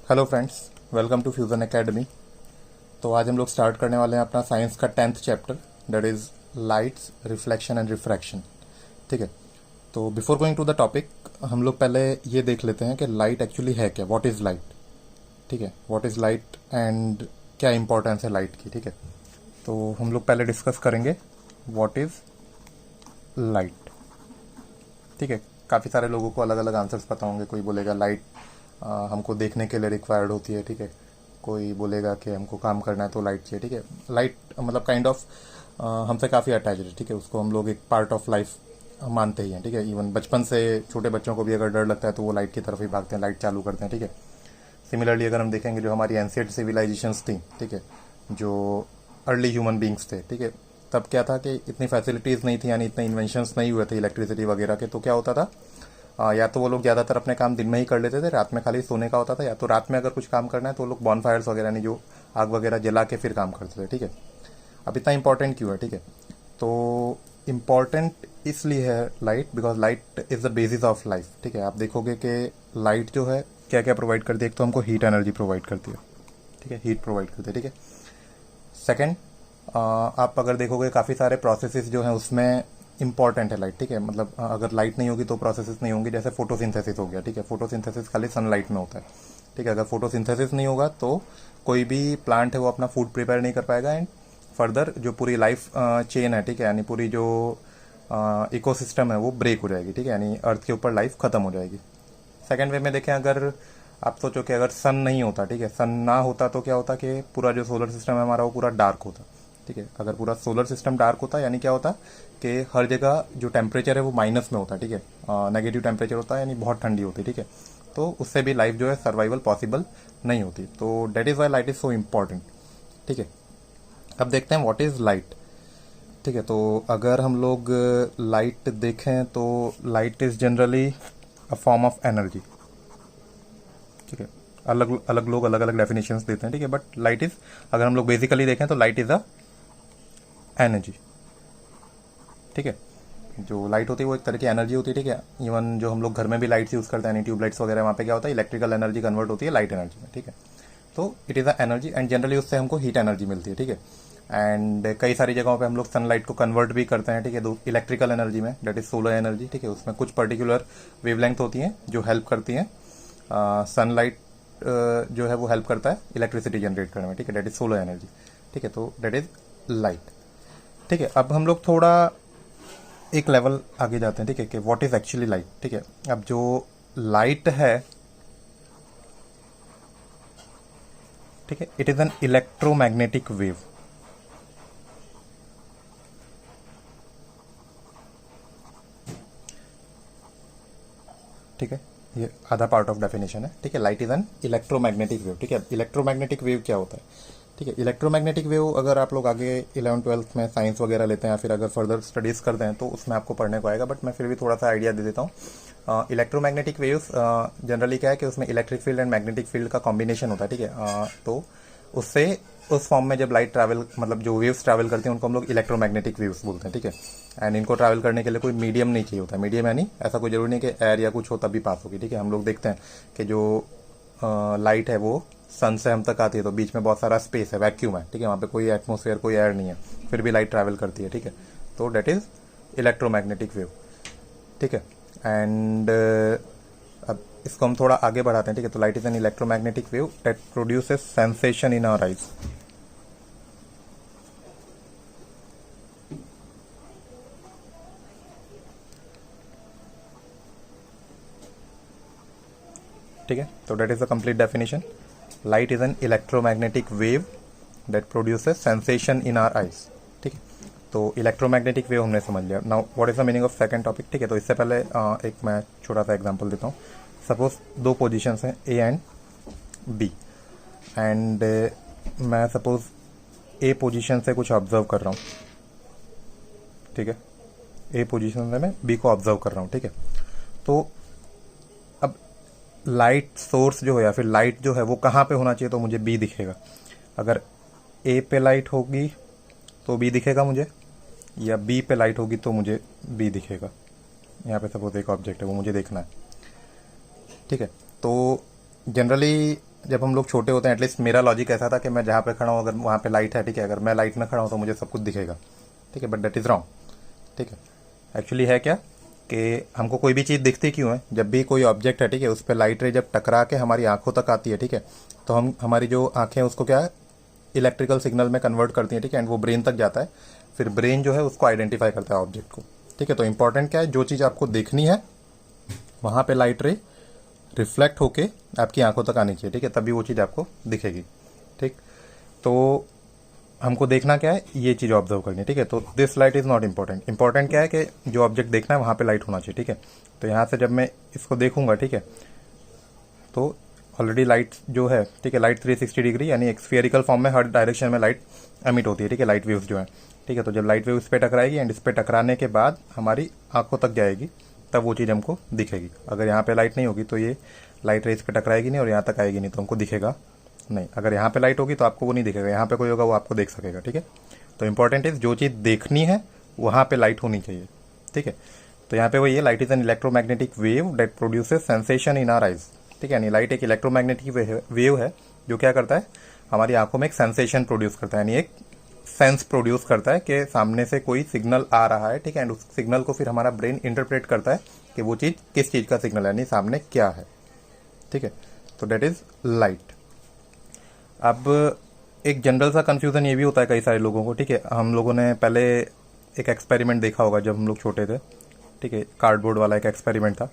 Hello friends, welcome to Fusion Academy. तो आज हम लोग स्टार्ट करने वाले हैं अपना साइंस का 10th chapter, that is lights, reflection and refraction. ठीक है। तो before going to the topic, हम लोग पहले ये देख लेते हैं कि लाइट एक्चुअली है क्या, व्हाट इज़ लाइट। ठीक है, व्हाट इज़ लाइट एंड क्या इंपॉर्टेंस है लाइट की। ठीक है, तो हम लोग पहले डिस्कस करेंगे व्हाट इज़ लाइट। ठीक है, काफ़ी सारे लोगों को अलग अलग आंसर्स पता होंगे। कोई बोलेगा लाइट हमको देखने के लिए रिक्वायर्ड होती है। ठीक है, कोई बोलेगा कि हमको काम करना है तो लाइट चाहिए। ठीक है, लाइट मतलब काइंड ऑफ हमसे काफ़ी अटैच है। ठीक है, उसको हम लोग एक पार्ट ऑफ लाइफ मानते ही हैं। ठीक है, इवन बचपन से छोटे बच्चों को भी अगर डर लगता है तो वो लाइट की तरफ ही भागते हैं, लाइट चालू करते हैं। ठीक है, सिमिलरली अगर हम देखेंगे जो हमारी एंशिएंट सिविलाइजेशंस थी, ठीक है, जो अर्ली ह्यूमन बींग्स थे, ठीक है, तब क्या था कि इतनी फैसिलिटीज़ नहीं थी, यानी इतने इन्वेंशंस नहीं हुए थे इलेक्ट्रिसिटी वगैरह के। तो क्या होता था, या तो वो लोग ज़्यादातर अपने काम दिन में ही कर लेते थे, रात में खाली सोने का होता था, या तो रात में अगर कुछ काम करना है तो वो लोग बॉनफायर्स वगैरह यानी जो आग वगैरह जला के फिर काम करते थे। ठीक है, अब इतना इंपॉर्टेंट क्यों है। ठीक है, तो इम्पॉर्टेंट इसलिए है light because light is the basis of life. ठीक है, आप देखोगे कि लाइट जो है क्या क्या प्रोवाइड करती है। एक तो हमको हीट एनर्जी प्रोवाइड करती है। ठीक है, हीट प्रोवाइड करती है। ठीक है, सेकेंड, आप अगर देखोगे काफ़ी सारे प्रोसेसेस जो हैं उसमें इंपॉर्टेंट है लाइट। ठीक है, मतलब अगर लाइट नहीं होगी तो प्रोसेसेस नहीं होंगी। जैसे फोटोसिंथेसिस हो गया। ठीक है, फोटोसिंथेसिस खाली सनलाइट में होता है। ठीक है, अगर फोटोसिंथेसिस नहीं होगा तो कोई भी प्लांट है वो अपना फूड प्रिपेयर नहीं कर पाएगा, एंड फर्दर जो पूरी लाइफ चेन है, ठीक है, यानी पूरी जो इकोसिस्टम है वो ब्रेक हो जाएगी। ठीक है, यानी अर्थ के ऊपर लाइफ खत्म हो जाएगी। सेकेंड वे में देखें, अगर आप सोचो कि अगर सन नहीं होता, ठीक है, सन ना होता तो क्या होता कि पूरा जो सोलर सिस्टम है हमारा वो पूरा डार्क होता। ठीक है, अगर पूरा सोलर सिस्टम डार्क होता यानी क्या होता कि हर जगह जो टेम्परेचर है वो माइनस में होता। ठीक है, नेगेटिव टेम्परेचर होता है, यानी बहुत ठंडी होती। ठीक है, तो उससे भी लाइफ जो है सर्वाइवल पॉसिबल नहीं होती। तो that is why light is so important. ठीक है, अब देखते हैं व्हाट इज़ लाइट। ठीक है, तो अगर हम लोग लाइट देखें तो light is generally a form of energy. ठीक है, अलग अलग लोग अलग अलग डेफिनेशंस देते हैं। ठीक है, बट लाइट इज, अगर हम लोग बेसिकली देखें तो लाइट इज अ एनर्जी। ठीक है, जो लाइट होती है वो एक तरह की एनर्जी होती है। ठीक है, इवन जो हम लोग घर में भी लाइट्स यूज़ करते हैं, ट्यूब लाइट्स वगैरह, वहाँ पे क्या होता है, इलेक्ट्रिकल एनर्जी कन्वर्ट होती है लाइट एनर्जी में। ठीक है, तो it is a energy and generally उससे हमको हीट एनर्जी मिलती है। ठीक है, एंड कई सारी जगहों पे हम लोग सनलाइट को कन्वर्ट भी करते हैं। ठीक है, इलेक्ट्रिकल एनर्जी में, डेट इज सोलर एनर्जी। ठीक है, उसमें कुछ पर्टिकुलर वेवलेंथ होती हैं जो हेल्प करती हैं सनलाइट जो है वो हेल्प करता है इलेक्ट्रिसिटी जनरेट करने में। ठीक है, डेट इज सोलर एनर्जी। ठीक है, तो डेट इज लाइट। ठीक है, अब हम लोग थोड़ा एक लेवल आगे जाते हैं। ठीक है, कि व्हाट इज एक्चुअली लाइट। ठीक है, अब जो लाइट है, ठीक है, it is an electromagnetic wave. ठीक है, ये आधा पार्ट ऑफ डेफिनेशन है। ठीक है, light is an electromagnetic wave. ठीक है, इलेक्ट्रोमैग्नेटिक वेव क्या होता है। ठीक है, इलेक्ट्रोमैग्नेटिक वेव अगर आप लोग आगे 11th-12th में साइंस वगैरह लेते हैं या फिर अगर फर्दर स्टडीज़ करते हैं तो उसमें आपको पढ़ने को आएगा, बट मैं फिर भी थोड़ा सा आइडिया दे देता हूँ। इलेक्ट्रोमैग्नेटिक वेव्स जनरली क्या है कि उसमें electric field and magnetic field का कॉम्बिनेशन होता है। ठीक है, तो उससे उस फॉर्म में जब लाइट ट्रैवल, मतलब जो वेव्स ट्रैवल करती हैं उनको हम लोग इलेक्ट्रोमैग्नेटिक वेव्स बोलते हैं। ठीक है, एंड इनको ट्रैवल करने के लिए कोई मीडियम नहीं चाहिए होता। मीडियम यानी ऐसा कोई जरूरी नहीं कि एयर या कुछ हो तभी पास होगी। ठीक है, हम लोग देखते हैं कि जो लाइट है वो सन से हम तक आती है तो बीच में बहुत सारा स्पेस है, वैक्यूम है। ठीक है, वहाँ पे कोई एटमोसफेयर, कोई एयर नहीं है, फिर भी लाइट ट्रैवल करती है। ठीक है, तो डेट इज इलेक्ट्रोमैग्नेटिक वेव। ठीक है, एंड अब इसको हम थोड़ा आगे बढ़ाते हैं। ठीक है, तो light is an electromagnetic wave that produces sensation in our eyes. ठीक है, तो that is the complete definition. Light is an electromagnetic wave that produces sensation in our eyes. ठीक है, तो इलेक्ट्रोमैग्नेटिक वेव हमने समझ लिया। Now what is the meaning of second topic. ठीक है, तो इससे पहले एक मैं छोटा सा एग्जांपल देता हूँ। सपोज दो पोजीशंस हैं ए एंड बी, एंड मैं सपोज ए पोजीशन से कुछ ऑब्जर्व कर रहा हूँ। ठीक है, ए पोजीशन से मैं बी को ऑब्जर्व कर रहा हूँ। ठीक है, तो अब लाइट सोर्स जो है या फिर लाइट जो है वो कहाँ पे होना चाहिए तो मुझे बी दिखेगा। अगर ए पे लाइट होगी तो बी दिखेगा मुझे, या बी पे लाइट होगी तो मुझे बी दिखेगा। यहाँ पे सपोज एक ऑब्जेक्ट है वो मुझे देखना है। ठीक है, तो जनरली जब हम लोग छोटे होते हैं, एटलीस्ट मेरा लॉजिक ऐसा था कि मैं जहाँ पे खड़ा हूँ अगर वहाँ पे लाइट है, ठीक है, अगर मैं लाइट में खड़ा हूँ तो मुझे सब कुछ दिखेगा, ठीक है, बट दैट इज़ रॉन्ग, ठीक है। एक्चुअली है क्या कि हमको कोई भी चीज़ दिखती क्यों है, जब भी कोई ऑब्जेक्ट है, ठीक है, उस पर लाइट रे जब टकरा के हमारी आंखों तक आती है, ठीक है, तो हमारी जो आंखें उसको क्या है, इलेक्ट्रिकल सिग्नल में कन्वर्ट करती हैं, ठीक है, एंड वो ब्रेन तक जाता है, फिर ब्रेन जो है उसको आइडेंटिफाई करता है ऑब्जेक्ट को, ठीक है। तो इंपॉर्टेंट क्या है, जो चीज़ आपको देखनी है वहाँ पे लाइट रे रिफ्लेक्ट होके आपकी आंखों तक आनी चाहिए, ठीक है, तभी वो चीज़ आपको दिखेगी, ठीक। तो हमको देखना क्या है, ये चीज़ ऑब्जर्व करनी है, ठीक है। तो this light is not important, important क्या है कि जो ऑब्जेक्ट देखना है वहाँ पे लाइट होना चाहिए, ठीक है। तो यहाँ से जब मैं इसको देखूंगा, ठीक है, तो ऑलरेडी लाइट जो है, ठीक है, लाइट 360 डिग्री यानी एक स्फीयरिकल फॉर्म में हर डायरेक्शन में लाइट एमिट होती है, ठीक है, लाइट वेव्स जो है, ठीक है। तो जब लाइट वेव इस पर टकराएगी एंड इस पर टकराने के बाद हमारी आंखों तक जाएगी, तब वो चीज़ हमको दिखेगी। अगर यहाँ पे लाइट नहीं होगी तो ये लाइट रे इस पर टकराएगी नहीं और यहाँ तक आएगी नहीं, तो हमको दिखेगा नहीं। अगर यहाँ पे लाइट होगी तो आपको वो नहीं दिखेगा, यहाँ पे कोई होगा वो आपको देख सकेगा, ठीक है। तो इंपॉर्टेंट इज जो चीज़ देखनी है वहाँ पे लाइट होनी चाहिए, ठीक है। तो यहाँ पे वही है, light is an electromagnetic wave that produces sensation in our eyes, ठीक है। यानी लाइट एक इलेक्ट्रोमैग्नेटिक वेव है जो क्या करता है, हमारी आंखों में एक सेंसेशन प्रोड्यूस करता है, यानी एक सेंस प्रोड्यूस करता है कि सामने से कोई सिग्नल आ रहा है, ठीक है, एंड उस सिग्नल को फिर हमारा ब्रेन इंटरप्रेट करता है कि वो चीज़ किस चीज़ का सिग्नल है, यानी सामने क्या है, ठीक है। तो डेट इज लाइट। अब एक जनरल सा कंफ्यूजन ये भी होता है कई सारे लोगों को, ठीक है। हम लोगों ने पहले एक एक्सपेरिमेंट देखा होगा जब हम लोग छोटे थे, ठीक है, कार्डबोर्ड वाला एक एक्सपेरिमेंट था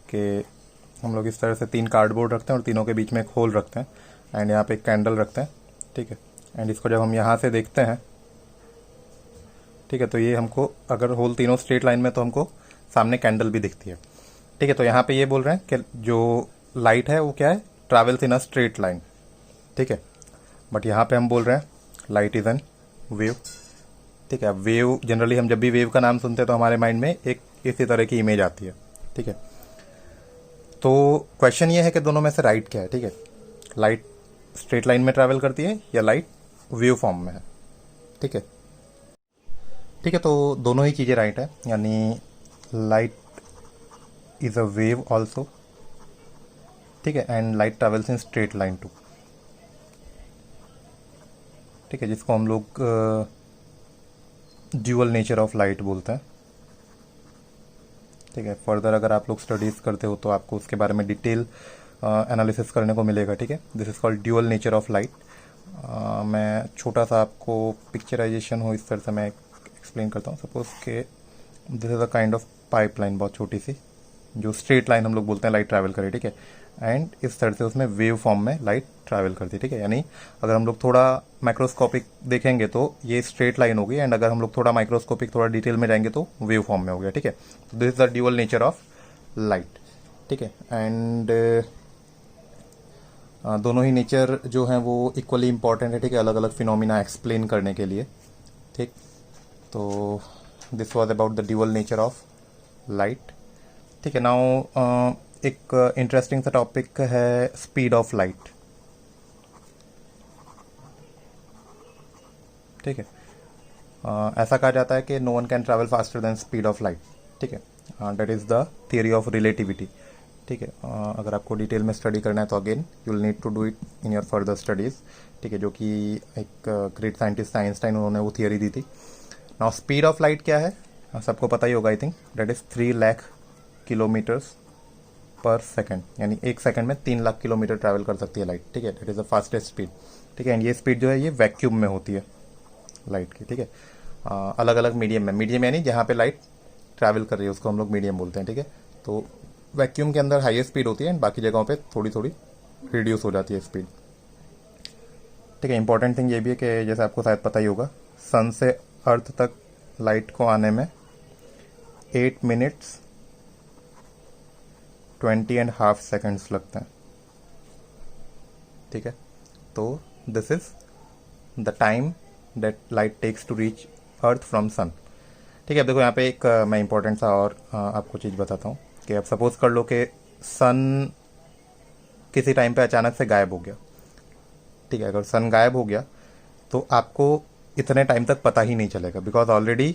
कि हम लोग इस तरह से 3 कार्डबोर्ड रखते हैं और तीनों के बीच में एक होल रखते हैं एंड यहाँ पे एक कैंडल रखते हैं, ठीक है, एंड इसको जब हम यहाँ से देखते हैं, ठीक है, तो ये हमको अगर होल तीनों स्ट्रेट लाइन में तो हमको सामने कैंडल भी दिखती है, ठीक है। तो यहाँ पे ये बोल रहे हैं कि जो लाइट है वो क्या है, travels in a straight line, ठीक है। बट यहाँ पे हम बोल रहे हैं लाइट इज एन वेव, ठीक है। वेव जनरली हम जब भी वेव का नाम सुनते हैं तो हमारे माइंड में एक इसी तरह की इमेज आती है, ठीक है। तो क्वेश्चन ये है कि दोनों में से राइट क्या है, ठीक है, लाइट स्ट्रेट लाइन में ट्रैवल करती है या लाइट वेव फॉर्म में है, ठीक है, ठीक है। तो दोनों ही चीज़ें राइट है, यानी light is a wave also, ठीक है, and light travels in straight line too, ठीक है, जिसको हम लोग ड्यूअल नेचर ऑफ लाइट बोलते हैं, ठीक है। फर्दर अगर आप लोग स्टडीज़ करते हो तो आपको उसके बारे में डिटेल एनालिसिस करने को मिलेगा, ठीक है। This is called dual nature of light. मैं छोटा सा आपको पिक्चराइजेशन हो इस तरह से मैं एक्सप्लेन करता हूँ। सपोज के this is a kind of pipeline, बहुत छोटी सी, जो स्ट्रेट लाइन हम लोग बोलते हैं लाइट ट्रैवल करे, ठीक है, एंड इस तरह से उसमें वेव फॉर्म में लाइट ट्रैवल करती है, ठीक है। यानी अगर हम लोग थोड़ा माइक्रोस्कोपिक देखेंगे तो ये स्ट्रेट लाइन होगी, एंड अगर हम लोग थोड़ा माइक्रोस्कोपिक थोड़ा डिटेल में जाएंगे तो वेव फॉर्म में हो गया, ठीक है। This is the dual nature of light, ठीक है। एंड दोनों ही नेचर जो हैं वो इक्वली इंपॉर्टेंट है, ठीक है, अलग अलग फिनोमिना एक्सप्लेन करने के लिए, ठीक। तो this was about the dual nature of light, ठीक है। नाउ एक इंटरेस्टिंग सा टॉपिक है स्पीड ऑफ लाइट, ठीक है। ऐसा कहा जाता है कि no one can travel faster than speed of light, ठीक है, that is the theory of relativity, ठीक है। अगर आपको डिटेल में स्टडी करना है तो again you will need to do it in your further studies, ठीक है, जो कि एक ग्रेट साइंटिस्ट आइंस्टाइन उन्होंने वो थियरी दी थी। नाउ स्पीड ऑफ लाइट क्या है, सबको पता ही होगा I think, that is 3 lakh kilometres पर सेकेंड, यानी 1 सेकेंड में 3 लाख किलोमीटर ट्रैवल कर सकती है लाइट, ठीक है, that is the fastest speed, ठीक है। एंड ये स्पीड जो है ये वैक्यूम में होती है लाइट की, ठीक है। अलग अलग मीडियम में, मीडियम यानी जहाँ पे लाइट ट्रैवल कर रही है उसको हम लोग मीडियम बोलते हैं, ठीक है। तो वैक्यूम के अंदर हाईएस्ट स्पीड होती है एंड बाकी जगहों पे थोड़ी थोड़ी रिड्यूस हो जाती है स्पीड, ठीक है। इंपॉर्टेंट थिंग ये भी है कि जैसे आपको शायद पता ही होगा, सन से अर्थ तक लाइट को आने में 8 मिनट्स 20.5 सेकेंड्स लगते हैं, ठीक है। तो this is the time that light takes to reach earth from sun, ठीक है। अब देखो यहाँ पे एक मैं इंपॉर्टेंट सा और आपको चीज़ बताता हूँ कि अब सपोज कर लो कि सन किसी टाइम पे अचानक से गायब हो गया, ठीक है। अगर सन गायब हो गया तो आपको इतने टाइम तक पता ही नहीं चलेगा, बिकॉज ऑलरेडी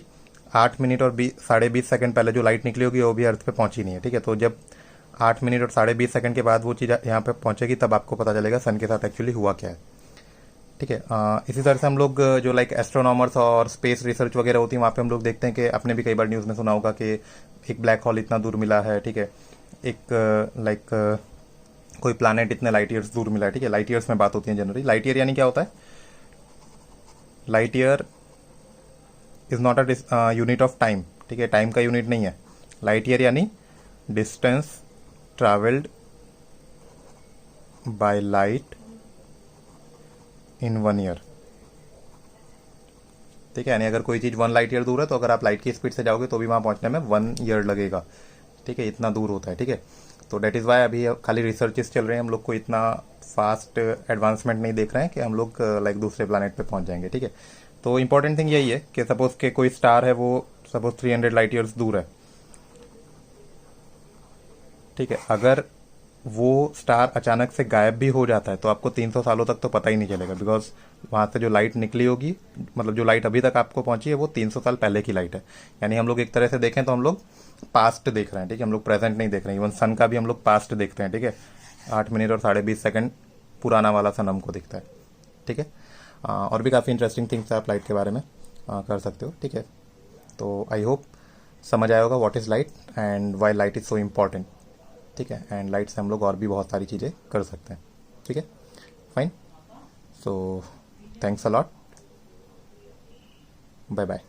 8 मिनट और 20 साढ़े 20 सेकेंड पहले जो लाइट निकली होगी वो भी अर्थ पे पहुंची नहीं है, ठीक है। तो जब 8 मिनट और 20.5 सेकंड के बाद वो चीज़ यहाँ पे पहुँचेगी, तब आपको पता चलेगा सन के साथ एक्चुअली हुआ क्या है। ठीक है। इसी तरह से हम लोग जो लाइक एस्ट्रोनॉमर्स और स्पेस रिसर्च वगैरह होती है, वहाँ पे हम लोग देखते हैं कि आपने भी कई बार न्यूज़ में सुना होगा कि एक ब्लैक होल इतना दूर मिला है। ठीक है। एक लाइक कोई प्लानट इतने लाइट ईयर्स दूर मिला है। ठीक है, लाइट ईयर्स में बात होती है जनरली। लाइट ईयर यानी क्या होता है? Light year is not a unit of time. ठीक है, टाइम का यूनिट नहीं है। लाइट ईयर यानी distance travelled by light in 1 year. ठीक है, यानी अगर कोई चीज़ 1 लाइट ईयर दूर है, तो अगर आप लाइट की स्पीड से जाओगे तो भी वहाँ पहुँचने में 1 ईयर लगेगा। ठीक है, इतना दूर होता है। ठीक है, तो डेट इज़ वाई अभी खाली रिसर्चेस चल रहे हैं, हम लोग को इतना फास्ट एडवांसमेंट नहीं देख रहे हैं कि हम लोग लाइक दूसरे प्लानट पे पहुँच जाएंगे। ठीक है, तो इंपॉर्टेंट थिंग यही है कि सपोज के कोई स्टार है, वो सपोज 300 लाइट ईयर्स दूर है। ठीक है, अगर वो स्टार अचानक से गायब भी हो जाता है तो आपको 300 सालों तक तो पता ही नहीं चलेगा, बिकॉज वहाँ से जो लाइट निकली होगी, मतलब जो लाइट अभी तक आपको पहुंची है, वो 300 साल पहले की लाइट है। यानी हम लोग एक तरह से देखें तो हम लोग पास्ट देख रहे हैं। ठीक है, हम लोग प्रेजेंट नहीं देख रहे हैं। इवन सन का भी हम लोग पास्ट देखते हैं। ठीक है, 8 मिनट और 20.5 सेकंड पुराना वाला सन हमको दिखता है। ठीक है, और भी काफ़ी इंटरेस्टिंग थिंग्स आप लाइट के बारे में कर सकते हो। ठीक है, तो आई होप समझ आया होगा what is light and why light is so important. ठीक है, एंड लाइट से हम लोग और भी बहुत सारी चीज़ें कर सकते हैं। ठीक है, fine. So thanks a lot, bye bye.